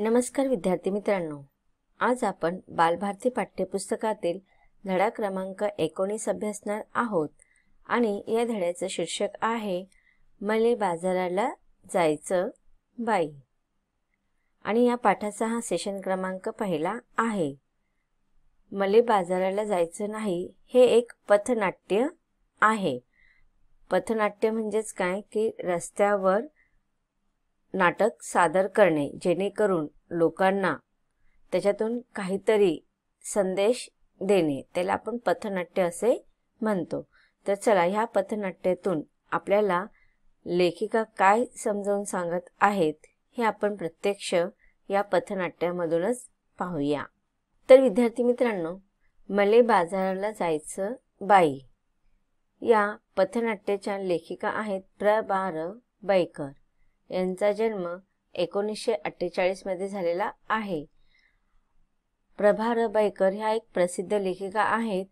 नमस्कार विद्यार्थी मित्रांनो, आज आपण बालभारती पाठ्यपुस्तकातील धडा क्रमांक 19 अभ्यासणार आहोत आणि या धड्याचं शीर्षक आहे मले बाजाराला जायचं बाई। आणि या पाठाचा हा सेशन क्रमांक पहिला आहे। मले बाजाराला जायचं नाही हे एक पथनाट्य आहे। पथनाट्य म्हणजेच काय की रस्त्यावर नाटक सादर करणे, जेणेकरून लोकांना त्याच्यातून काहीतरी संदेश देणे, त्याला आपण पथनाट्य असे म्हणतो। तर चला ह्या पथनाट्यातून आपल्याला लेखिका काय समजावून सांगत आहेत हे आपण प्रत्यक्ष या पथनाट्यामधूनच पाहूया। तर विद्यार्थी मित्रांनो, मले बाजाराला जायचं बाई या पथनाट्याच्या लेखिका आहेत प्रभा रबाईकर। यांचा जन्म 1948 मध्ये झालेला आहे। प्रभा रबाईकर ह्या एक प्रसिद्ध लेखिका आहेत।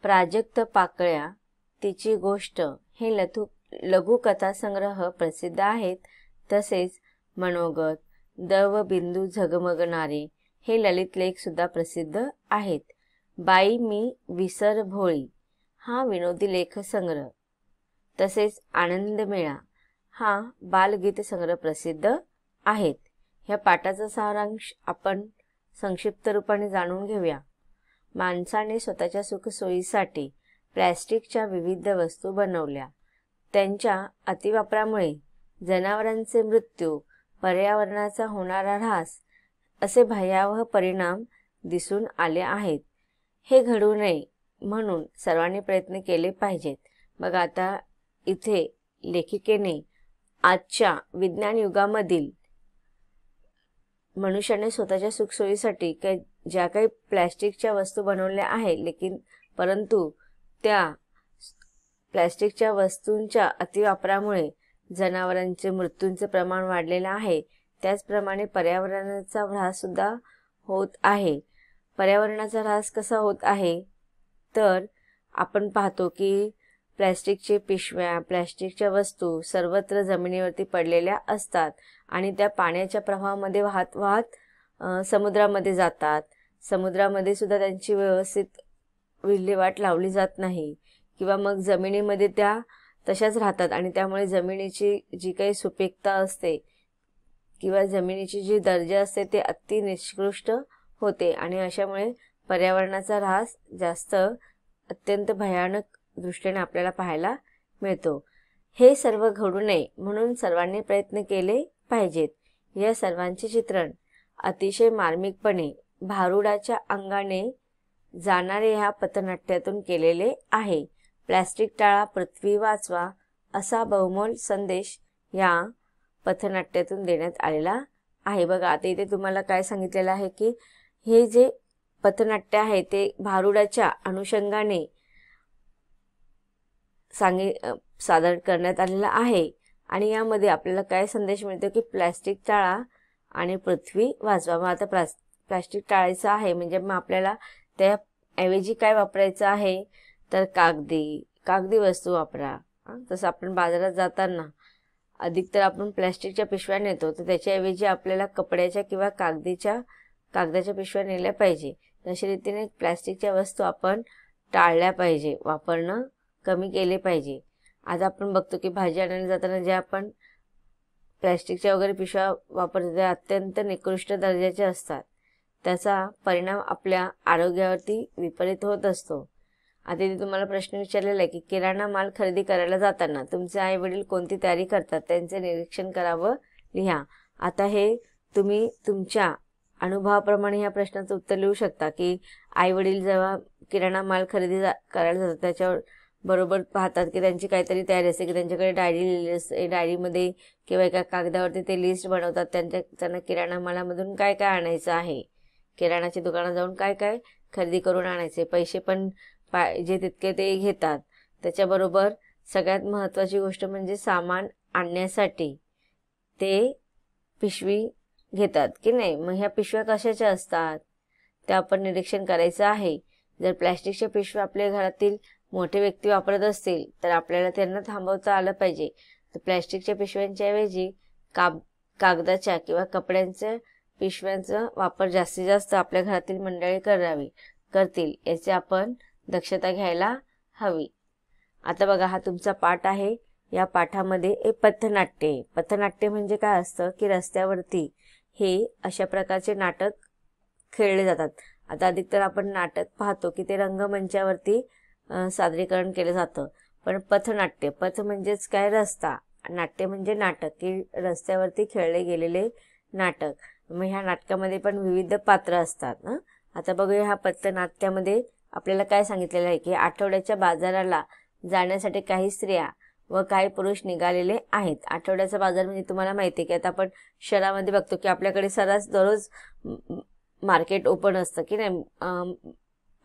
प्राजक्त पाकळ्या, तिची गोष्ट हे लघुकथा संग्रह प्रसिद्ध आहेत। तसेच मनोगत, दव बिंदू झगमगणारे हे ललित लेख सुद्धा प्रसिद्ध आहेत। बाई मी विसर भोळी हा विनोदी लेख संग्रह, तसेच आनंद मेळा हा बालगीत संग्रह प्रसिद्ध आहेत। ह्या पाठाचा सारांश आपण संक्षिप्त रूपाने जाणून घेऊया। माणसाने स्वतःच्या सुखसोयीसाठी प्लास्टिकच्या विविध वस्तू बनवल्या। त्यांच्या अतिवापरामुळे जनावरांचे मृत्यू, पर्यावरणाचा होणारा ऱ्हास असे भयावह परिणाम दिसून आले आहेत। हे घडू नये म्हणून सर्वांनी प्रयत्न केले पाहिजेत। मग आता इथे लेखिकेने आजच्या विज्ञान युगामधील मनुष्याने स्वतःच्या सुखसोयीसाठी ज्या काही प्लास्टिकच्या वस्तू बनवल्या आहे, परंतु त्या प्लास्टिकच्या वस्तूंच्या अतिवापरामुळे जनावरांचे मृत्यूंचे प्रमाण वाढलेले आहे। त्याचप्रमाणे पर्यावरणाचा ऱ्हास सुद्धा होत आहे। पर्यावरणाचा ऱ्हास कसा होत आहे तर आपण पाहतो की प्लास्टिकचे पिशव्या, प्लास्टिकच्या वस्तू सर्वत्र जमिनीवरती पडलेल्या असतात आणि त्या पाण्याच्या प्रवाहामध्ये वाहत वाहत समुद्रामध्ये जातात। समुद्रामध्ये सुद्धा त्यांची व्यवस्थित विल्हेवाट लावली जात नाही किंवा मग जमिनीमध्ये त्या तशाच राहतात आणि त्यामुळे जमिनीची जी काही सुपीकता असते किंवा जमिनीची जी दर्जा असते ते अति निकृष्ट होते आणि अशामुळे पर्यावरणाचा ऱ्हास जास्त अत्यंत भयानक दृष्टीने आपल्याला पाहायला मिळतो। हे सर्व घडू नये म्हणून सर्वांनी प्रयत्न केले पाहिजेत। या सर्वांचे चित्रण अतिशय मार्मिकपणे भारुडाच्या अंगाने जाणारे ह्या पथनाट्यातून केलेले आहे। प्लास्टिक टाळा, पृथ्वी वाचवा असा बहुमोल संदेश या पथनाट्यातून देण्यात आलेला आहे। बघा आता इथे तुम्हाला काय सांगितलेलं आहे की हे जे पथनाट्य आहे ते भारुडाच्या अनुषंगाने सादर करण्यात आलेला आहे आणि यामध्ये आपल्याला काय संदेश मिळतो की प्लास्टिक टाळा आणि पृथ्वी वाचवा। मग आता प्लास्टिक टाळायचं आहे म्हणजे मग आपल्याला त्याऐवजी काय वापरायचं आहे तर कागदी वस्तू वापरा। तसं आपण बाजारात जाताना अधिकतर आपण प्लास्टिकच्या पिशव्या नेतो, तर त्याच्याऐवजी आपल्याला कपड्याच्या किंवा कागदाच्या पिशव्या नेल्या पाहिजे। तशा रीतीने प्लास्टिकच्या वस्तू आपण टाळल्या पाहिजे, वापरणं कमी केले पाहिजे। आज आपण बघतो की भाजी आणायला जाताना ज्या आपण प्लास्टिकच्या वगैरे पिशव्या वापरतो त्या अत्यंत निकृष्ट दर्जाच्या असतात। त्याचा परिणाम आपल्या आरोग्यावरती विपरीत होत असतो। आता इथे तुम्हाला प्रश्न विचारलेला आहे की किराणा माल खरेदी करायला जाताना तुमचे आई वडील कोणती तयारी करतात त्यांचे निरीक्षण करावं, लिहा। आता हे तुम्ही तुमच्या अनुभवाप्रमाणे ह्या प्रश्नाचं उत्तर लिहू शकता की आई वडील जेव्हा किराणा माल खरेदी करायला जातात त्याच्यावर बरोबर पाहतात की त्यांची काहीतरी तयारी असते की त्यांच्याकडे डायरी लिहिली असते, डायरीमध्ये किंवा एका कागदावरती ते लिस्ट बनवतात त्यांना किराणा मालामधून काय काय आणायचं आहे, किराणाच्या दुकानात जाऊन काय काय खरेदी करून आणायचे, पैसे पण जे तितके ते घेतात। त्याच्याबरोबर सगळ्यात महत्त्वाची गोष्ट म्हणजे सामान आणण्यासाठी ते पिशवी घेतात की नाही। मग ह्या पिशव्या कशाच्या असतात त्या आपण निरीक्षण करायचं आहे। जर प्लास्टिकच्या पिशव्या आपल्या घरातील मोठे व्यक्ती वापरत असतील तर आपल्याला त्यांना थांबवता आलं पाहिजे। तर प्लास्टिकच्या पिशव्यांच्या ऐवजी कागदाच्या किंवा कपड्यांच्या पिशव्यांचा वापर जास्तीत जास्त आपल्या घरातील मंडळी करतील याची आपण दक्षता घ्यायला हवी. आता बघा, हा तुमचा पाठ आहे. या पाठामध्ये एक पथनाट्य आहे. पथनाट्य म्हणजे काय असतं की रस्त्यावरती हे अशा प्रकारचे नाटक खेळले जातात. आता अधिकतर आपण नाटक पाहतो की ते रंगमंचावरती सादरीकरण केलं जातं. पण पथनाट्य, पथ म्हणजेच काय, रस्ता, नाट्य म्हणजे नाटक, की रस्त्यावरती खेळले गेलेले नाटक. मग ह्या नाटकामध्ये पण विविध पात्र असतात. आता बघूया, ह्या पथनाट्यामध्ये आपल्याला काय सांगितलेलं आहे की आठवड्याच्या बाजाराला जाण्यासाठी काही स्त्रिया व काही पुरुष निघालेले आहेत. आठवड्याचा बाजार म्हणजे तुम्हाला माहिती आहे की आता आपण शहरामध्ये बघतो की आपल्याकडे सर्रास दररोज मार्केट ओपन असतं की नाही.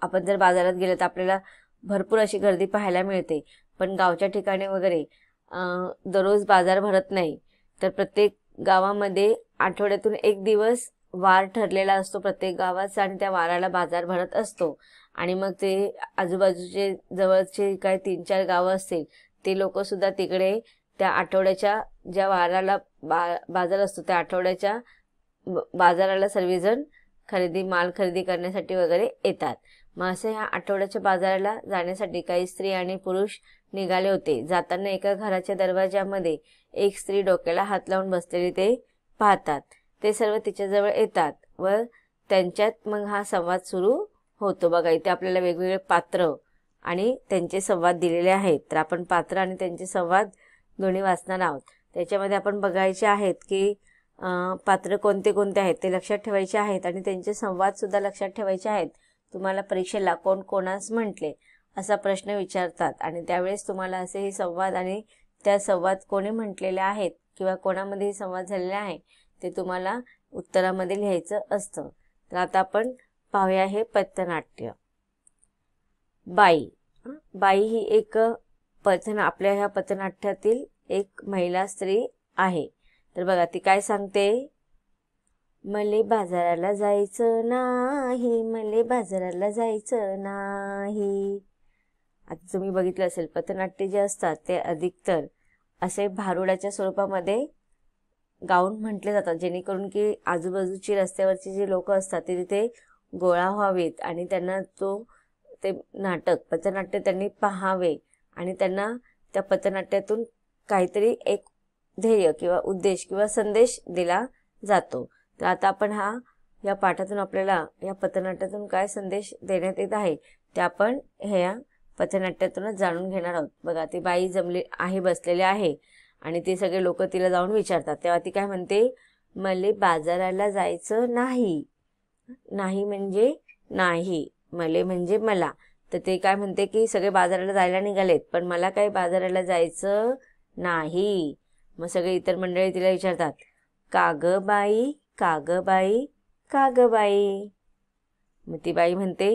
आपण जर बाजारात गेलो तर आपल्याला भरपूर अशी गर्दी पाहायला मिळते. पण गावच्या ठिकाणी वगैरे दररोज बाजार भरत नाही. तर प्रत्येक गावामध्ये आठवड्यातून एक दिवस वार ठरलेला असतो प्रत्येक गावाचा, आणि त्या वाराला बाजार भरत असतो. आणि मग ते आजूबाजूचे जवळचे काय 3-4 गावं असतील ते लोक सुद्धा तिकडे त्या आठवड्याच्या ज्या वाराला बाजार असतो त्या आठवड्याच्या बाजाराला सर्वजण माल खरेदी करण्यासाठी वगैरे येतात. मग असं ह्या आठवड्याच्या बाजाराला जाण्यासाठी काही स्त्री आणि पुरुष निघाले होते. जाताना एका घराच्या दरवाजामध्ये एक स्त्री डोक्याला हात लावून बसलेली ते पाहतात. ते सर्व तिच्याजवळ येतात व त्यांच्यात मग हा संवाद सुरू होतो. बघा, इथे आपल्याला वेगवेगळे पात्र आणि त्यांचे संवाद दिलेले आहेत. तर आपण पात्र आणि त्यांचे संवाद दोन्ही वाचणार आहोत. त्याच्यामध्ये आपण बघायचे आहेत की पात्र कोणते कोणते आहेत ते लक्षात ठेवायचे आहेत आणि त्यांचे संवाद सुद्धा लक्षात ठेवायचे आहेत. तुम्हाला परीक्षेला कोण कोणास म्हटले असा प्रश्न विचारतात आणि त्यावेळेस तुम्हाला असे हे संवाद आणि त्या संवाद कोणी म्हटलेले आहेत किंवा कोणामध्ये हे संवाद झालेले आहे ते तुम्हाला उत्तरामध्ये लिहायचं असतं. तर आता आपण पाहूया हे पथनाट्य. बाई. बाई ही एक आपल्या ह्या पथनाट्यातील एक महिला स्त्री आहे. तर बघा, ती काय सांगते, मले बाजाराला जायचं नाही, मले बाजाराला जायचं नाही. आता तुम्ही बघितलं असेल पथनाट्य जे असतात ते अधिकतर असे भारुडाच्या स्वरूपामध्ये गाऊन म्हटले जातात, जेणेकरून की आजूबाजूची रस्त्यावरची जी लोक असतात ते तिथे गोळा व्हावेत आणि त्यांना ते नाटक पथनाट्य त्यांनी पाहावे आणि त्यांना त्या पथनाट्यातून काहीतरी एक ध्येय किंवा उद्देश किंवा संदेश दिला जातो. तर आता आपण या पाठातून आपल्याला या पथनाट्यातून काय संदेश देण्यात येत आहे ते आपण ह्या पथनाट्यातूनच जाणून घेणार आहोत. बघा, ती बाई बसलेली आहे आणि ते सगळे लोक तिला जाऊन विचारतात. तेव्हा ती काय म्हणते, मले बाजाराला जायचं नाही. नाही म्हणजे नाही, मले म्हणजे मला. तर ते काय म्हणते की सगळे बाजाराला जायला निघालेत पण मला काही बाजाराला जायचं नाही. मग सगळे इतर मंडळी तिला विचारतात, काग बाई, काग बाई, काग बाई. मग ती बाई म्हणते,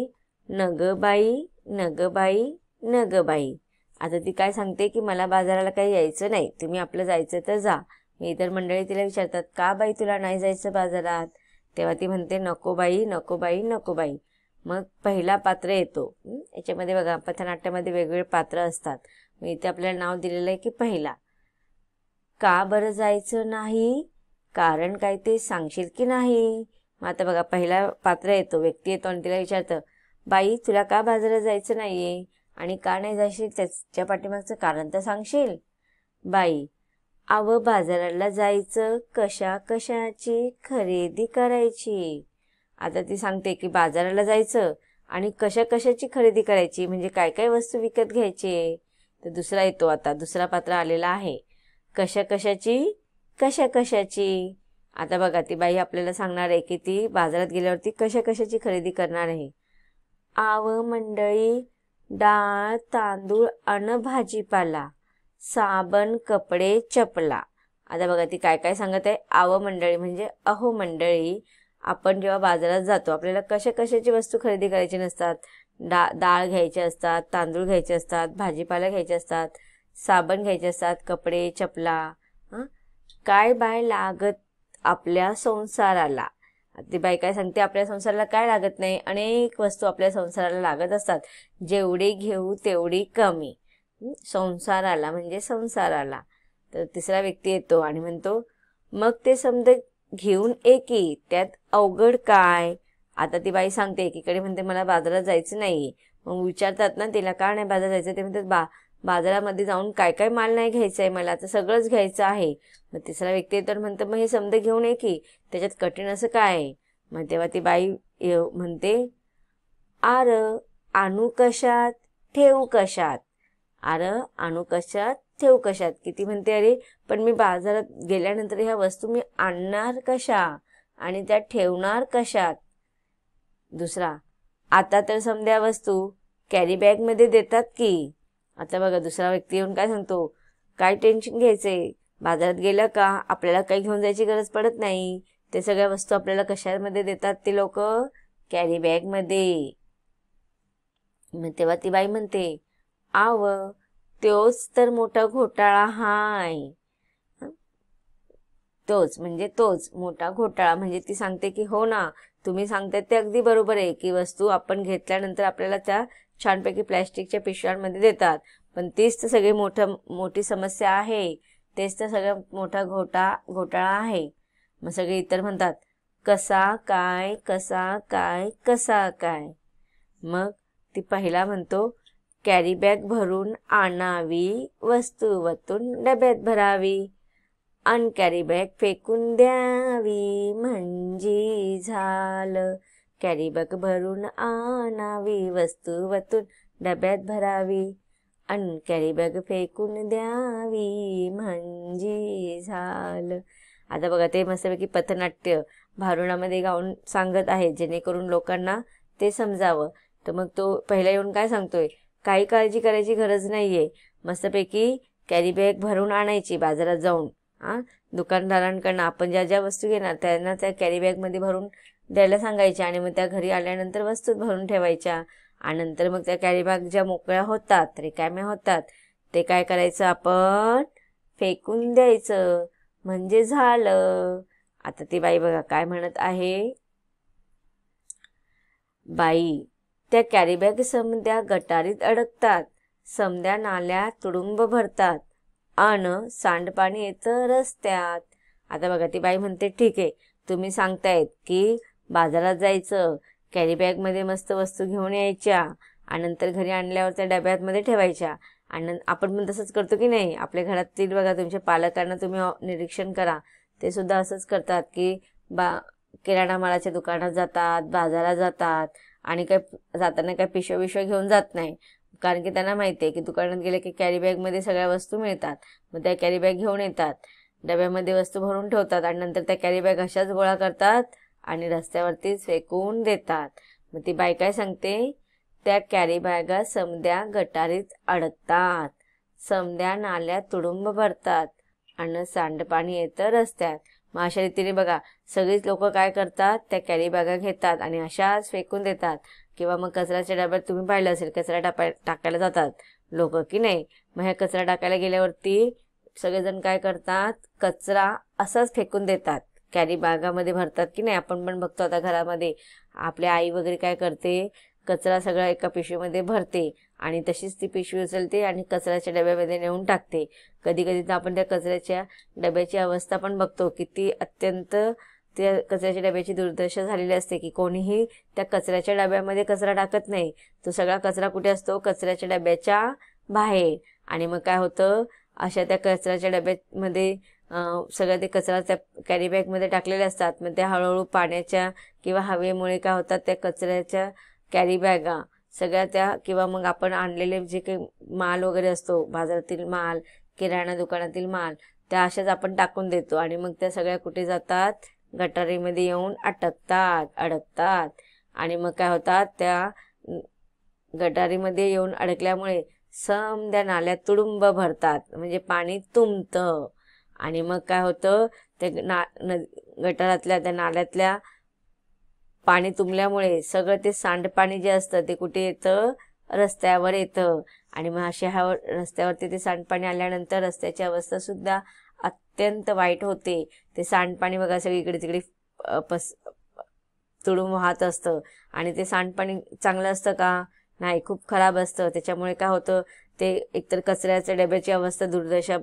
नग बाई, नग बाई, नग बाई. आता ती काय सांगते की मला बाजाराला काही यायचं नाही, तुम्ही आपलं जायचं तर जा. मी इतर मंडळी तिला विचारतात, का बाई तुला नाही जायचं बाजारात? तेव्हा ती म्हणते, नको बाई, नको बाई, नको बाई. मग पहिला पात्र येतो. याच्यामध्ये बघा, पथनाट्यामध्ये वेगवेगळे पात्र असतात. मग इथे आपल्याला नाव दिलेलं आहे की पहिला. का बरं जायचं नाही, कारण काय ते सांगशील की नाही? मग आता बघा, पहिला पात्र येतो, व्यक्ती येतो आणि तिला विचारतं, बाई तुला का बाजारात जायचं नाहीये आणि का नाही जायशील, त्याच्या पाठीमागचं कारण तर सांगशील? बाई, अव बाजाराला जायचं कशा कशाची खरेदी करायची. आता ती सांगते की बाजाराला जायचं आणि कशा कशाची खरेदी करायची, म्हणजे काय काय वस्तू विकत घ्यायची. तर दुसरा येतो, आता दुसरा पात्र आलेला आहे, कशा कशाची, कशा कशाची. आता बघा, ती बाई आपल्याला सांगणार आहे की ती बाजारात गेल्यावरती कशा कशाची खरेदी करणार आहे. आव मंडळी, डाळ तांदूळ अन भाजीपाला, साबण कपडे चपला. आता बघा, ती काय काय सांगत आहे. आव मंडळी म्हणजे अहो मंडळी, आपण जेव्हा बाजारात जातो आपल्याला कशा कशाची वस्तू खरेदी करायची नसतात. डाळ घ्यायचे असतात, तांदूळ घ्यायचे असतात, भाजीपाला घ्यायचे असतात, साबण घ्यायचे असतात, कपडे चपला. काय बाय लागत आपल्या संसाराला. ती बाई काय सांगते, आपल्या संसाराला काय लागत नाही, अनेक वस्तू आपल्या संसाराला लागत असतात, जेवढी घेऊ तेवढी कमी. संसाराला म्हणजे संसाराला. तर तिसरा व्यक्ती येतो आणि म्हणतो, मग ते समजे घेऊन एकी त्यात अवघड काय. आता ती बाई सांगते, एकीकडे म्हणते मला बाजारात जायचं नाही. मग विचारतात ना तिला का नाही बाजारात जायचं, ते म्हणतात बाजारामध्ये जाऊन काय काय माल नाही घ्यायचं आहे मला, तर सगळंच घ्यायचं आहे. मग तिसरा व्यक्ती तर म्हणतं मग हे समजा घेऊन ये की, त्याच्यात कठीण असं काय आहे. मग तेव्हा ती बाई म्हणते, आर आणू कशात ठेवू कशात, आर आणू कशात ठेवू कशात. किती म्हणते, अरे पण मी बाजारात गेल्यानंतर ह्या वस्तू मी आणणार कशा आणि त्या ठेवणार कशात. दुसरा, आता तर समध्या वस्तू कॅरी बॅग मध्ये देतात की. आता बघा दुसरा व्यक्ती येऊन काय सांगतो, काय टेन्शन घ्यायचंय, बाजारात गेलं का आपल्याला काही घेऊन जायची गरज पडत नाही. ते सगळ्या वस्तू आपल्याला कशामध्ये देतात ते लोक, कॅरी बॅग मध्ये. मग तेव्हा ती बाई म्हणते, आव तोच तर मोठा घोटाळा हाय. तोच मोठा घोटाळा. म्हणजे ती सांगते की हो ना, तुम्ही सांगताय ते अगदी बरोबर आहे की वस्तू आपण घेतल्यानंतर आपल्याला त्या छानपैकी प्लॅस्टिकच्या पिशव्यांमध्ये देतात, पण तीच तर सगळी मोठी समस्या आहे, तेच तर सगळ्यात मोठा घोटाळा आहे. मग सगळे इतर म्हणतात, कसा काय कसा काय कसा काय. मग ती पहिला म्हणतो, कॅरी बॅग भरून आणावी, वस्तू वतून डब्यात भरावी, अनकॅरी बॅग फेकून द्यावी, म्हणजे झालं. कॅरी बॅग भरून आणावी, वस्तू वतून डब्यात भरावी, अनकॅरी बॅग फेकून द्यावी, म्हणजे झालं. आता बघा ते मस्तपैकी पथनाट्य भारुणामध्ये गाऊन सांगत आहे, जेणेकरून लोकांना ते समजावं. तर मग तो पहिला येऊन काय सांगतोय, काही काळजी करायची गरज नाहीये, मस्तपैकी कॅरी बॅग भरून आणायची बाजारात जाऊन. दुकानदारांकडनं आपण ज्या ज्या वस्तू घेणार त्यांना त्या कॅरी बॅगमध्ये भरून द्यायला सांगायच्या, आणि मग त्या घरी आल्यानंतर वस्तूत भरून ठेवायच्या. आणि नंतर मग त्या कॅरी बॅग ज्या मोकळ्या होतात, रिकाम्या होतात, ते काय करायचं, आपण फेकून द्यायचं, म्हणजे झालं. आता ती बाई बघा काय म्हणत आहे, बाई त्या कॅरी बॅग समद्या गटारीत अडकतात, समद्या नाल्या तुडुंब भरतात, अन सांडपाणी येतं रस्त्यात. आता बघा ती बाई म्हणते, ठीक आहे तुम्ही सांगतायत की बाजारात जायचं, कॅरी बॅग मध्ये मस्त वस्तू घेऊन यायच्या, आणि नंतर घरी आणल्यावर त्या डब्यामध्ये ठेवायच्या. आणि आपण पण तसंच करतो की नाही. आपल्या घरातील बघा तुमच्या पालकांना तुम्ही निरीक्षण करा, ते सुद्धा असंच करतात की किराणा मालाच्या दुकानात जातात, बाजारात जातात, आणि काय जाताना काय पिशव्या घेऊन जात नाही, कारण की त्यांना माहिती आहे की दुकानात गेले की कॅरी बॅगमध्ये सगळ्या वस्तू मिळतात. मग त्या कॅरी बॅग घेऊन येतात, डब्यामध्ये वस्तू भरून ठेवतात, आणि नंतर त्या कॅरी बॅग अशाच गोळा करतात आणि रस्त्यावरतीच फेकून देतात. मग ती बाई काय सांगते, त्या कॅरी बॅगा समद्या गटारीत अडकतात, समद्या नाल्यात तुडुंब भरतात, आणि सांडपाणी येतं रस्त्यात. मग अशा रीतीने बघा सगळीच लोक काय करतात, त्या कॅरी बॅगा घेतात आणि अशाच फेकून देतात. किंवा मग कचऱ्याच्या डब्यात तुम्ही पाहिलं असेल, कचरा टाकायला जातात लोक की नाही. मग ह्या कचरा टाकायला गेल्यावरती सगळेजण काय करतात, कचरा असाच फेकून देतात, कॅरी बॅगामध्ये भरतात की नाही. आपण पण बघतो आता घरामध्ये आपल्या आई वगैरे काय करते, कचरा सगळा एका पिशवीमध्ये भरते आणि तशीच ती पिशवी उचलते आणि कचऱ्याच्या डब्यामध्ये नेऊन टाकते. कधी कधी तर आपण त्या कचऱ्याच्या डब्याची अवस्था पण बघतो, किती अत्यंत त्या कचऱ्याच्या डब्याची दुर्दशा झालेली असते की कोणीही त्या कचऱ्याच्या डब्यामध्ये कचरा टाकत नाही. तो सगळा कचरा कुठे असतो, कचऱ्याच्या डब्याच्या बाहेर. आणि मग काय होतं, अशा त्या कचऱ्याच्या डब्यामध्ये सगळं ते कचरा त्या कॅरी बॅगमध्ये टाकलेले असतात. मग त्या हळूहळू पाण्याच्या किंवा हवेमुळे काय होतात, त्या कचऱ्याच्या कॅरी बॅगा सगळ्या त्या, किंवा मग आपण आणलेले जे काही माल वगैरे असतो, बाजारातील माल, किराणा दुकानातील माल, त्या अशाच आपण टाकून देतो. आणि मग त्या सगळ्या कुठे जातात, गटारीमध्ये येऊन अडकतात. आणि मग काय होतात, त्या गटारीमध्ये येऊन अडकल्यामुळे समद्या नाल्यात तुडुंब भरतात, म्हणजे पाणी तुंबतं. आणि मग काय होतं, त्या गटारातल्या त्या नाल्यातल्या पाणी तुंबल्यामुळे सगळं ते सांडपाणी जे असतं ते कुठे येतं, रस्त्यावर येतं. आणि मग अशा रस्त्यावरती ते सांडपाणी आल्यानंतर रस्त्याची अवस्था सुद्धा अत्यंत वाईट होते. ते सांडपाणी बघा सगळीकडे तिकडे तुडून वाहत असतं. आणि ते सांडपाणी चांगलं असतं का, नाही, खूप खराब असतं. त्याच्यामुळे काय होतं, ते एकतर कचऱ्याच्या डब्याची अवस्था दुर्दशा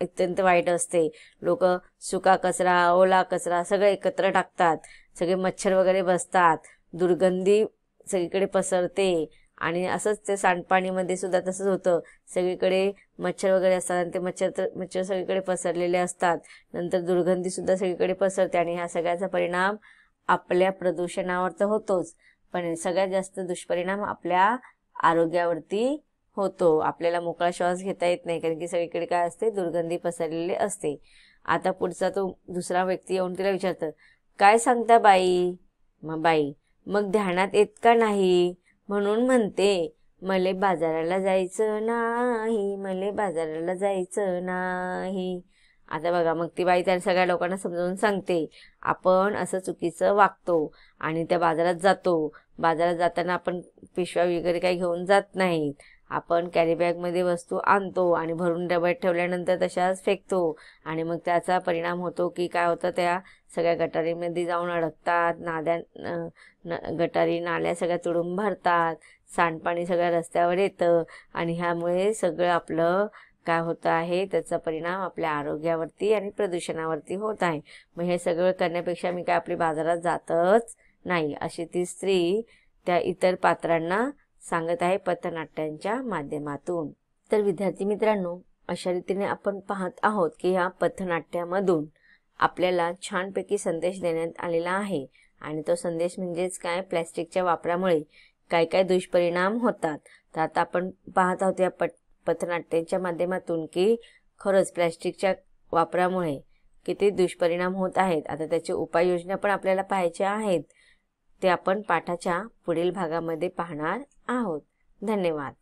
अत्यंत वाईट असते. लोक सुका कचरा, ओला कचरा सगळं एकत्र टाकतात, सगळे मच्छर वगैरे बसतात, दुर्गंधी सगळीकडे पसरते. आणि असंच ते सांडपाणीमध्ये सुद्धा तसंच होतं, सगळीकडे मच्छर वगैरे असतात आणि ते मच्छर सगळीकडे पसरलेले असतात. नंतर दुर्गंधी सुद्धा सगळीकडे पसरते आणि ह्या सगळ्याचा परिणाम आपल्या प्रदूषणावर तर होतोच, पण सगळ्यात जास्त दुष्परिणाम आपल्या आरोग्यावरती होतो. आपल्याला मोकळा श्वास घेता येत नाही, कारण की सगळीकडे काय असते, दुर्गंधी पसरलेली असते. आता पुढचा तो दुसरा व्यक्ती येऊन तिला विचारतं, काय सांगता बाई? मग बाई, मग ध्यानात येत का नाही? म्हणून म्हणते, मले बाजाराला जायचं नाही, मले बाजाराला जायचं नाही. आता बघा, मग ती बाई त्या सगळ्या लोकांना समजावून सांगते, आपण असं चुकीचं वागतो आणि त्या बाजारात जातो. बाजारात जाताना आपण पिशव्या वगैरे काही घेऊन जात नाहीत, आपण कॅरी बॅगमध्ये वस्तू आणतो आणि भरून डब्यात ठेवल्यानंतर तशाच फेकतो. आणि मग त्याचा परिणाम होतो की काय होतं, त्या सगळ्या गटारीमध्ये जाऊन अडकतात, गटारी नाल्या सगळ्या तुडूंब भरतात, सांडपाणी सगळ्या रस्त्यावर येतं आणि ह्यामुळे सगळं आपलं काय होतं आहे, त्याचा परिणाम आपल्या आरोग्यावरती आणि प्रदूषणावरती होत आहे. मग हे सगळं करण्यापेक्षा मी काय आपली बाजारात जातच नाही, अशी ती स्त्री त्या इतर पात्रांना सांगत आहे पथनाट्यांच्या माध्यमातून. तर विद्यार्थी मित्रांनो, अशा रीतीने आपण पाहत आहोत की ह्या पथनाट्यामधून आपल्याला छानपैकी संदेश देण्यात आलेला आहे. आणि तो संदेश म्हणजेच काय, प्लॅस्टिकच्या वापरामुळे काय काय दुष्परिणाम होतात. तर आता आपण पाहत आहोत या पथनाट्यांच्या माध्यमातून की खरंच प्लॅस्टिकच्या वापरामुळे किती दुष्परिणाम होत आहेत. आता त्याची उपाययोजना पण आपल्याला पाहायच्या आहेत, ते आपण पाठाच्या पुढील भागामध्ये पाहणार आहोत. धन्यवाद.